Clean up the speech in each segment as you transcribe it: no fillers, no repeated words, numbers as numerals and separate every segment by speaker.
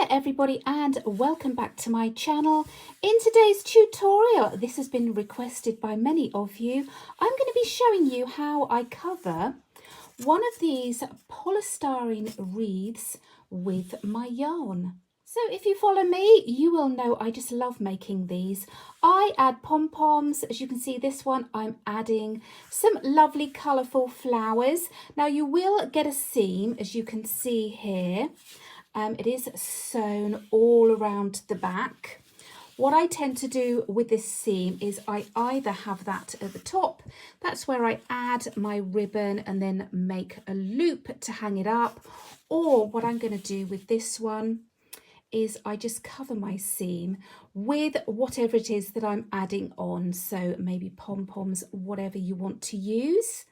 Speaker 1: everybody, and welcome back to my channel. In today's tutorial, this has been requested by many of you, I'm going to be showing you how I cover one of these polystyrene wreaths with my yarn. So if you follow me, you will know I just love making these. I add pom-poms. As you can see, this one I'm adding some lovely colourful flowers. Now you will get a seam, as you can see here. It is sewn all around the back. What I tend to do with this seam is I either have that at the top, that's where I add my ribbon and then make a loop to hang it up, or what I'm going to do with this one is I just cover my seam with whatever it is that I'm adding on, so maybe pom-poms, whatever you want to use.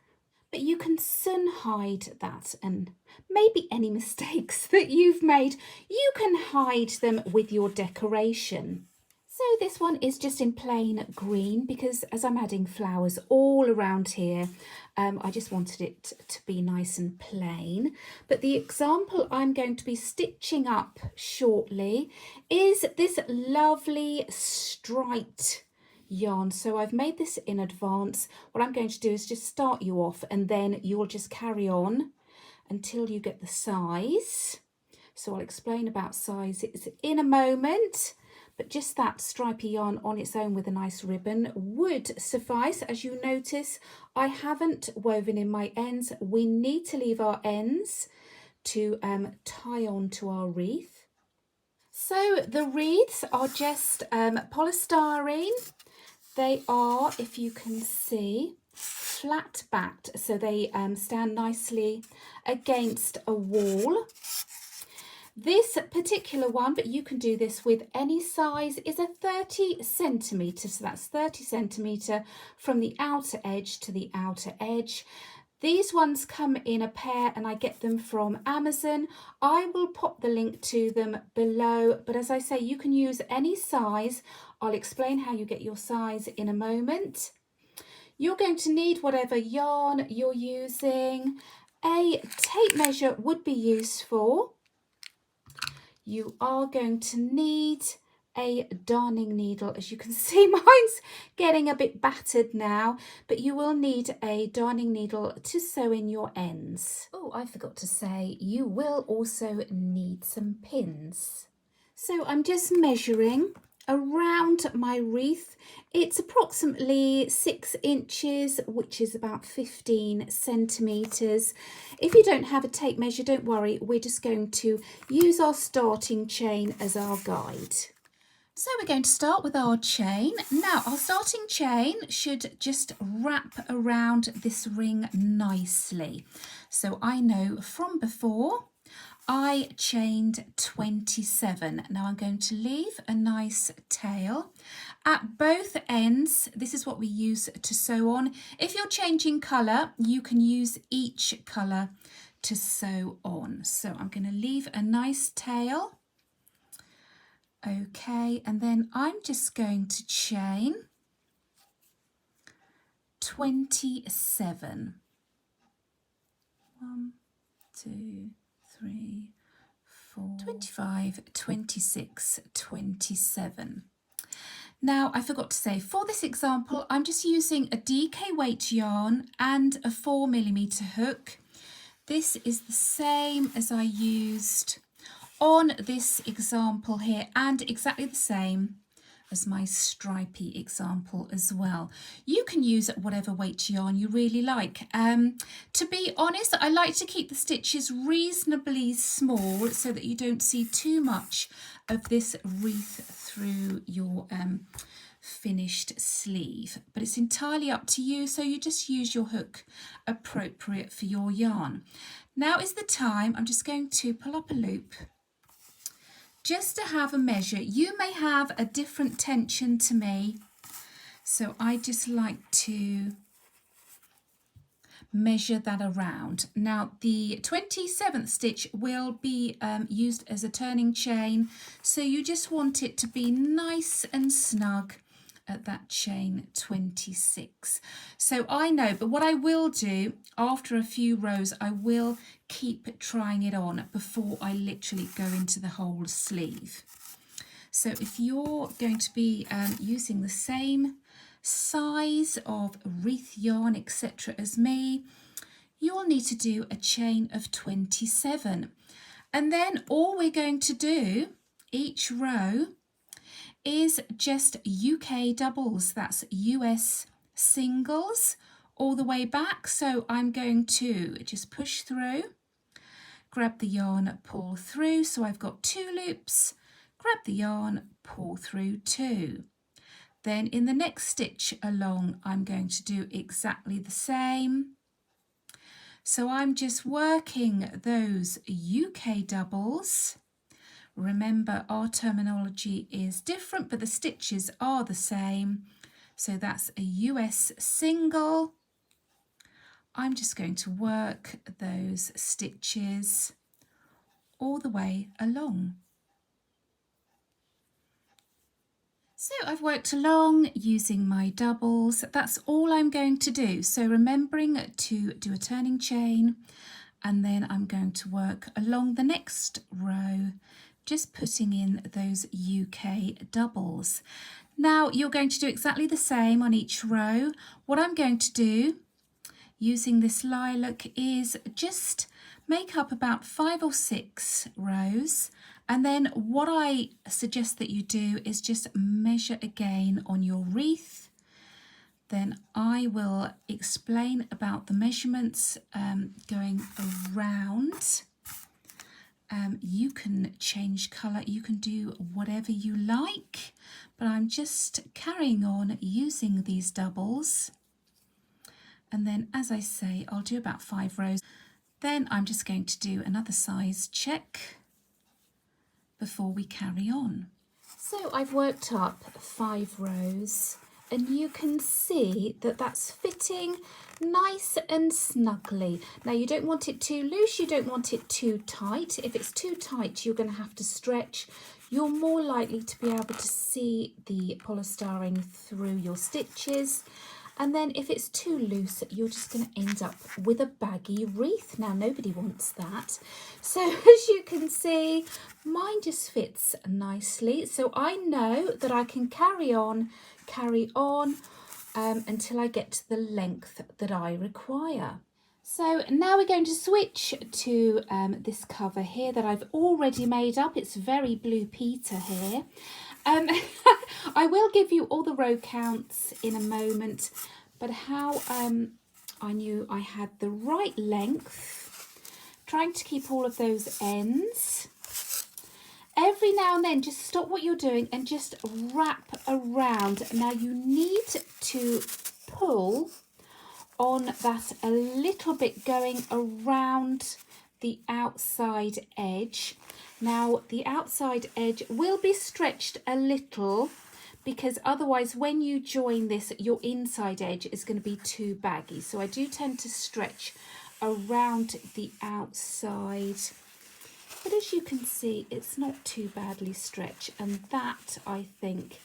Speaker 1: But you can soon hide that, and maybe any mistakes that you've made, you can hide them with your decoration. So this one is just in plain green because as I'm adding flowers all around here, I just wanted it to be nice and plain. But the example I'm going to be stitching up shortly is this lovely striped yarn. So I've made this in advance. What I'm going to do is just start you off, and then you'll just carry on until you get the size. So I'll explain about sizes in a moment, but just that stripy yarn on its own with a nice ribbon would suffice. As you notice, I haven't woven in my ends. We need to leave our ends to tie on to our wreath. So the wreaths are just polystyrene. They are, if you can see, flat backed, so they stand nicely against a wall. This particular one, but you can do this with any size, is a 30 centimetre, so that's 30 centimetre from the outer edge to the outer edge. These ones come in a pair and I get them from Amazon. I will pop the link to them below, but as I say, you can use any size. I'll explain how you get your size in a moment. You're going to need whatever yarn you're using. A tape measure would be useful. You are going to need a darning needle. As you can see, mine's getting a bit battered now, but you will need a darning needle to sew in your ends. Oh, I forgot to say, you will also need some pins. So I'm just measuring around my wreath. It's approximately 6 inches, which is about 15 centimetres. If you don't have a tape measure, don't worry, we're just going to use our starting chain as our guide. So we're going to start with our chain. Now our starting chain should just wrap around this ring nicely. So I know from before I chained 27. Now I'm going to leave a nice tail. At both ends, this is what we use to sew on. If you're changing colour, you can use each colour to sew on. So I'm going to leave a nice tail. Okay, and then I'm just going to chain 27. 1, 2, 3, 4, 25, 26, 27. Now, I forgot to say, for this example, I'm just using a DK weight yarn and a 4mm hook. This is the same as I used on this example here, and exactly the same as my stripy example as well. You can use whatever weight yarn you really like. To be honest, I like to keep the stitches reasonably small so that you don't see too much of this wreath through your finished sleeve, but it's entirely up to you, so you just use your hook appropriate for your yarn. Now is the time. I'm just going to pull up a loop just to have a measure. You may have a different tension to me, so I just like to measure that around. Now the 27th stitch will be used as a turning chain, so you just want it to be nice and snug at that chain 26. So I know, but what I will do after a few rows, I will keep trying it on before I literally go into the whole sleeve. So if you're going to be using the same size of wreath yarn, etc. as me, you'll need to do a chain of 27. And then all we're going to do each row is just UK doubles, that's US singles all the way back. So I'm going to just push through, grab the yarn, pull through. So I've got 2 loops, grab the yarn, pull through 2. Then in the next stitch along, I'm going to do exactly the same. So I'm just working those UK doubles. Remember, our terminology is different, but the stitches are the same. So that's a US single. I'm just going to work those stitches all the way along. So I've worked along using my doubles. That's all I'm going to do. So remembering to do a turning chain, and then I'm going to work along the next row, just putting in those UK doubles. Now you're going to do exactly the same on each row. What I'm going to do using this lilac is just make up about 5 or 6 rows, and then what I suggest that you do is just measure again on your wreath. Then I will explain about the measurements going around. You can change colour, you can do whatever you like, but I'm just carrying on using these doubles. And then, as I say, I'll do about 5 rows. Then I'm just going to do another size check before we carry on. So I've worked up 5 rows, and you can see that that's fitting nice and snugly. Now you don't want it too loose, you don't want it too tight. If it's too tight, you're going to have to stretch. You're more likely to be able to see the polystyrene through your stitches. And then if it's too loose, you're just going to end up with a baggy wreath. Now, nobody wants that. So as you can see, mine just fits nicely. So I know that I can carry on until I get to the length that I require. So now we're going to switch to this cover here that I've already made up. It's very Blue Peter here. I will give you all the row counts in a moment, but how I knew I had the right length, trying to keep all of those ends. Every now and then, just stop what you're doing and just wrap around. Now you need to pull on that a little bit, going around the outside edge. Now the outside edge will be stretched a little, because otherwise when you join this, your inside edge is going to be too baggy. So I do tend to stretch around the outside, but as you can see, it's not too badly stretched, and that I think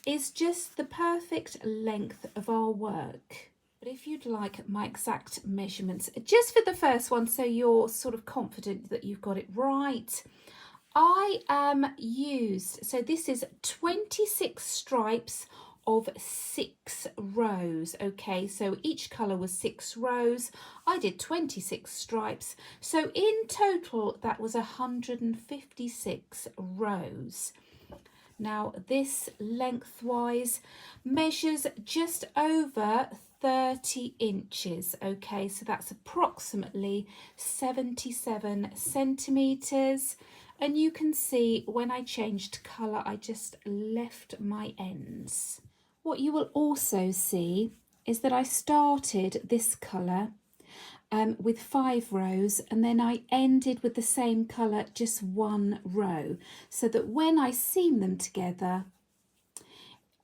Speaker 1: is just the perfect length of our work. But if you'd like my exact measurements just for the first one, so you're sort of confident that you've got it right, I used, so this is 26 stripes of 6 rows. Okay, so each colour was 6 rows. I did 26 stripes. So in total, that was 156 rows. Now this lengthwise measures just over 30 inches. Okay, so that's approximately 77 centimetres. And you can see when I changed colour, I just left my ends. What you will also see is that I started this colour with 5 rows, and then I ended with the same colour, just 1 row, so that when I seam them together,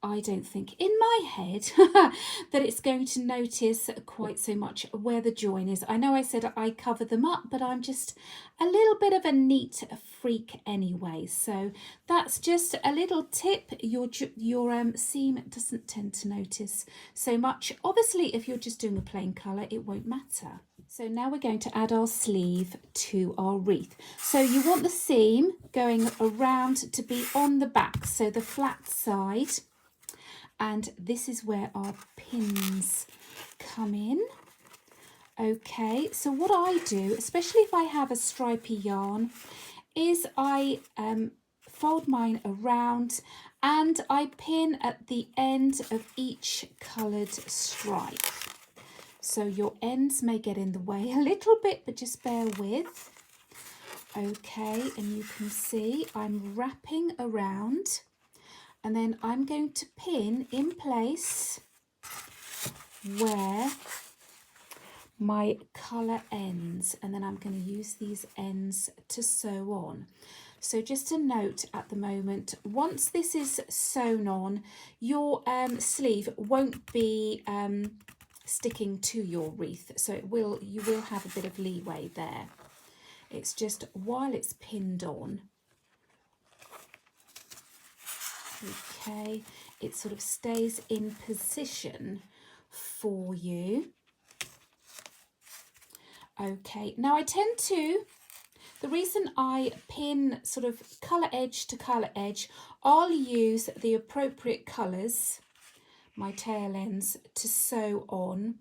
Speaker 1: I don't think in my head that it's going to notice quite so much where the join is. I know I said I cover them up, but I'm just a little bit of a neat freak anyway. So that's just a little tip. Your seam doesn't tend to notice so much. Obviously, if you're just doing a plain colour, it won't matter. So now we're going to add our sleeve to our wreath. So you want the seam going around to be on the back, so the flat side. And this is where our pins come in. Okay, so what I do, especially if I have a stripy yarn, is I fold mine around and I pin at the end of each coloured stripe. So your ends may get in the way a little bit, but just bear with. Okay, and you can see I'm wrapping around. And then I'm going to pin in place where my colour ends. And then I'm going to use these ends to sew on. So just a note at the moment, once this is sewn on, your sleeve won't be sticking to your wreath. So you will have a bit of leeway there. It's just while it's pinned on. Okay, it sort of stays in position for you. Okay, now I tend to, the reason I pin sort of colour edge to colour edge, I'll use the appropriate colours, my tail ends, to sew on.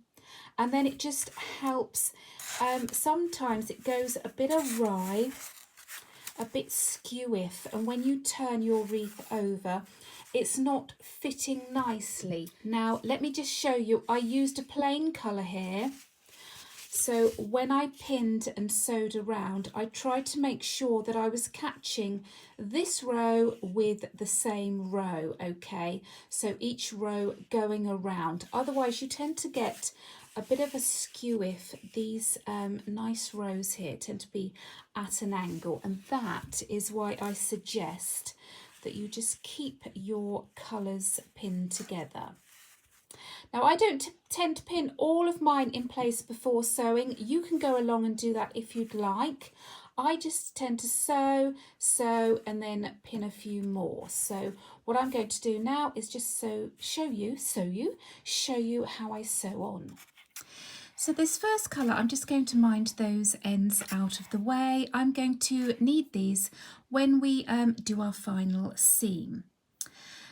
Speaker 1: And then it just helps, sometimes it goes a bit awry, a bit skewiff, and when you turn your wreath over it's not fitting nicely. Now let me just show you, I used a plain colour here, so when I pinned and sewed around I tried to make sure that I was catching this row with the same row. Okay, so each row going around, otherwise you tend to get a bit of a skew if these nice rows here tend to be at an angle, and that is why I suggest that you just keep your colours pinned together. Now I don't tend to pin all of mine in place before sewing. You can go along and do that if you'd like. I just tend to sew, and then pin a few more. So what I'm going to do now is just show you how I sew on. So this first colour, I'm just going to mind those ends out of the way. I'm going to need these when we do our final seam.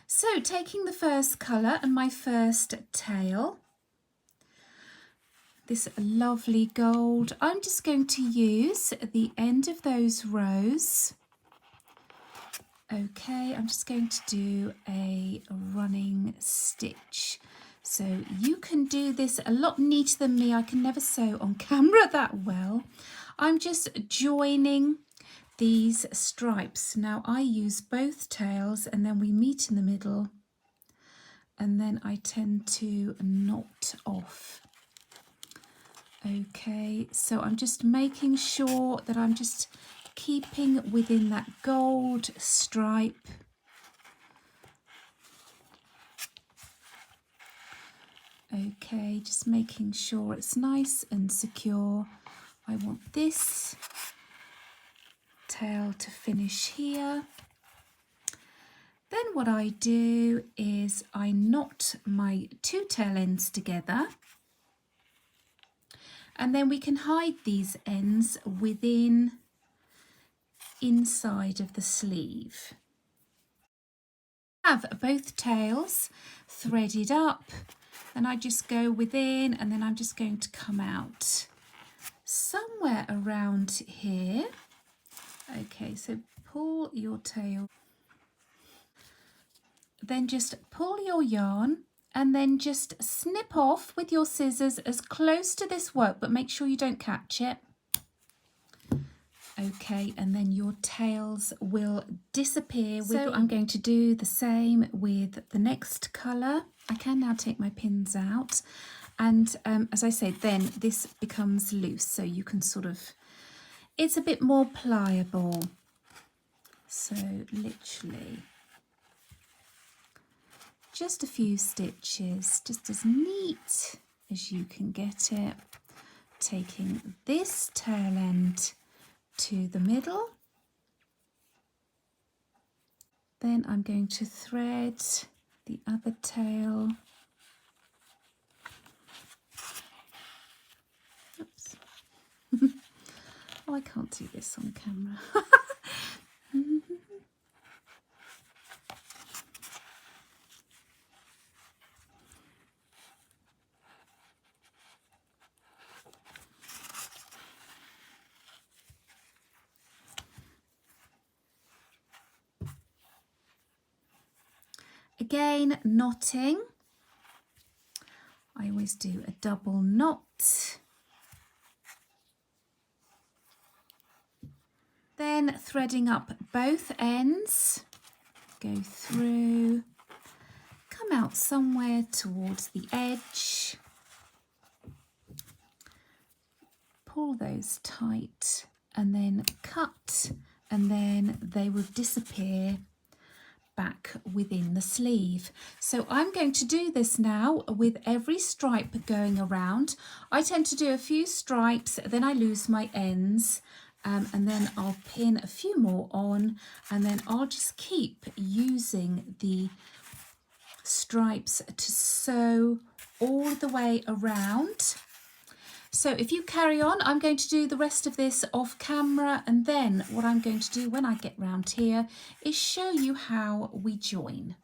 Speaker 1: So taking the first colour and my first tail, this lovely gold, I'm just going to use the end of those rows. Okay, I'm just going to do a running stitch. So you can do this a lot neater than me. I can never sew on camera that well. I'm just joining these stripes. Now I use both tails and then we meet in the middle, and then I tend to knot off. Okay, so I'm just making sure that I'm just keeping within that gold stripe. Okay, just making sure it's nice and secure. I want this tail to finish here. Then what I do is I knot my two tail ends together, and then we can hide these ends inside of the sleeve. Have both tails threaded up, and I just go within, and then I'm just going to come out somewhere around here. Okay, so pull your tail, then just pull your yarn and then just snip off with your scissors as close to this work, but make sure you don't catch it. Okay, and then your tails will disappear. So I'm going to do the same with the next colour. I can now take my pins out, and as I say, then this becomes loose, so you can sort of, it's a bit more pliable. So literally just a few stitches, just as neat as you can get it, taking this tail end to the middle. Then I'm going to thread the other tail. Oops. Oh, I can't do this on camera. Again, knotting. I always do a double knot. Then threading up both ends, go through, come out somewhere towards the edge, pull those tight and then cut, and then they will disappear back within the sleeve. So I'm going to do this now with every stripe going around. I tend to do a few stripes, then I lose my ends, and then I'll pin a few more on, and then I'll just keep using the stripes to sew all the way around. So if you carry on, I'm going to do the rest of this off camera, and then what I'm going to do when I get round here is show you how we join.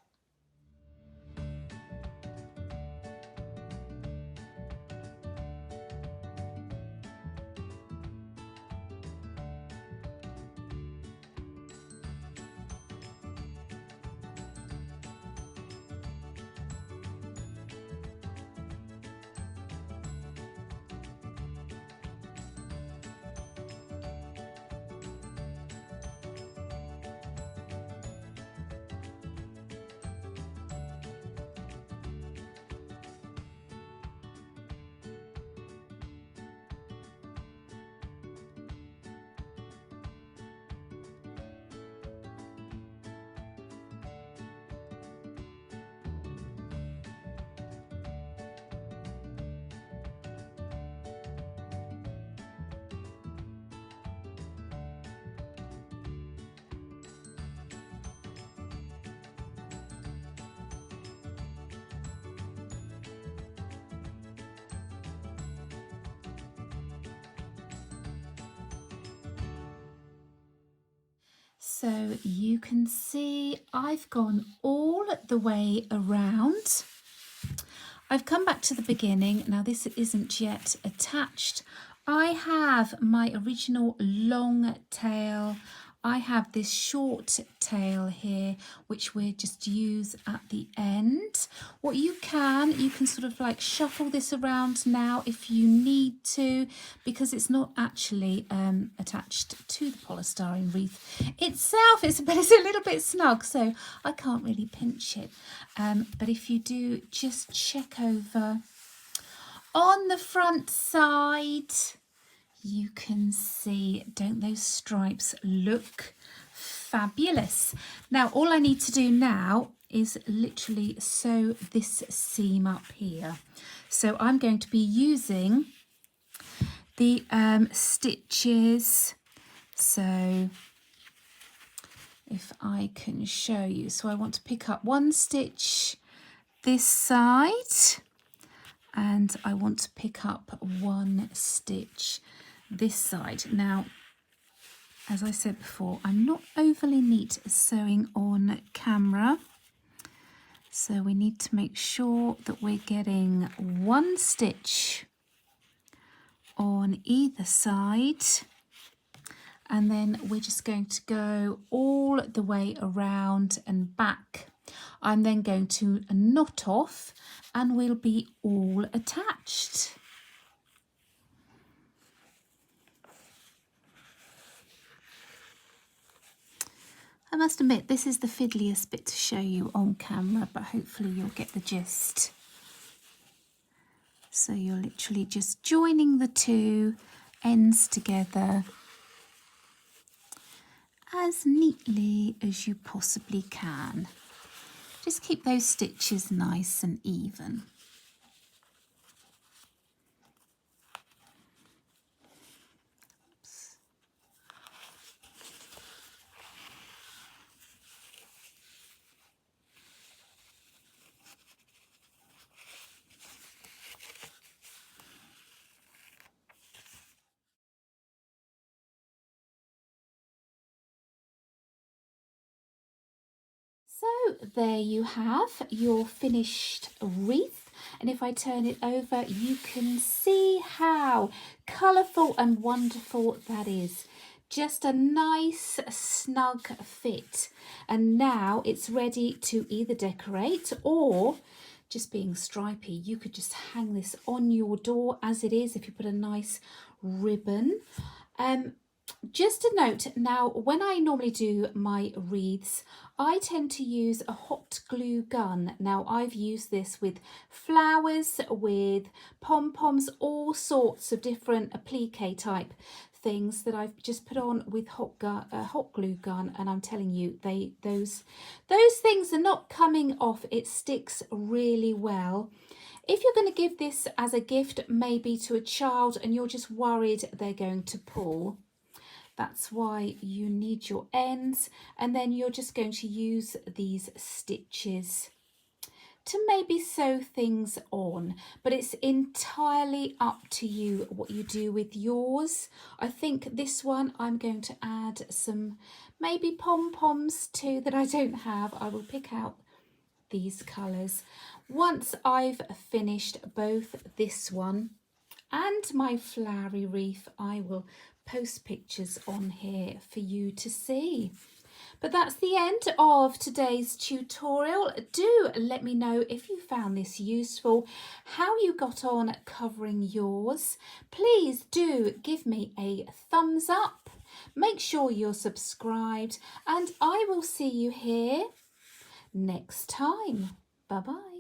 Speaker 1: So you can see I've gone all the way around. I've come back to the beginning. Now this isn't yet attached. I have my original long tail. I have this short tail here, which we just use at the end. What you can sort of like shuffle this around now if you need to, because it's not actually attached to the polystyrene wreath itself. It's a little bit snug, so I can't really pinch it. But if you do, just check over on the front side. You can see, don't those stripes look fabulous? Now, all I need to do now is literally sew this seam up here. So I'm going to be using the stitches. So if I can show you, so I want to pick up one stitch this side, and I want to pick up one stitch this side. Now, as I said before, I'm not overly neat at sewing on camera, so we need to make sure that we're getting one stitch on either side, and then we're just going to go all the way around and back. I'm then going to knot off and we'll be all attached. I must admit, this is the fiddliest bit to show you on camera, but hopefully you'll get the gist. So you're literally just joining the two ends together as neatly as you possibly can. Just keep those stitches nice and even. So there you have your finished wreath, and if I turn it over you can see how colourful and wonderful that is. Just a nice snug fit, and now it's ready to either decorate or, just being stripy, you could just hang this on your door as it is if you put a nice ribbon. Just a note, now when I normally do my wreaths, I tend to use a hot glue gun. Now I've used this with flowers, with pom-poms, all sorts of different applique type things that I've just put on with hot glue gun, and I'm telling you, those things are not coming off. It sticks really well. If you're going to give this as a gift maybe to a child and you're just worried they're going to pull, that's why you need your ends, and then you're just going to use these stitches to maybe sew things on, but it's entirely up to you what you do with yours. I think this one I'm going to add some maybe pom-poms to that I don't have. I will pick out these colours. Once I've finished both this one and my flowery wreath, I will post pictures on here for you to see. But that's the end of today's tutorial. Do let me know if you found this useful, how you got on covering yours. Please do give me a thumbs up. Make sure you're subscribed, and I will see you here next time. Bye-bye.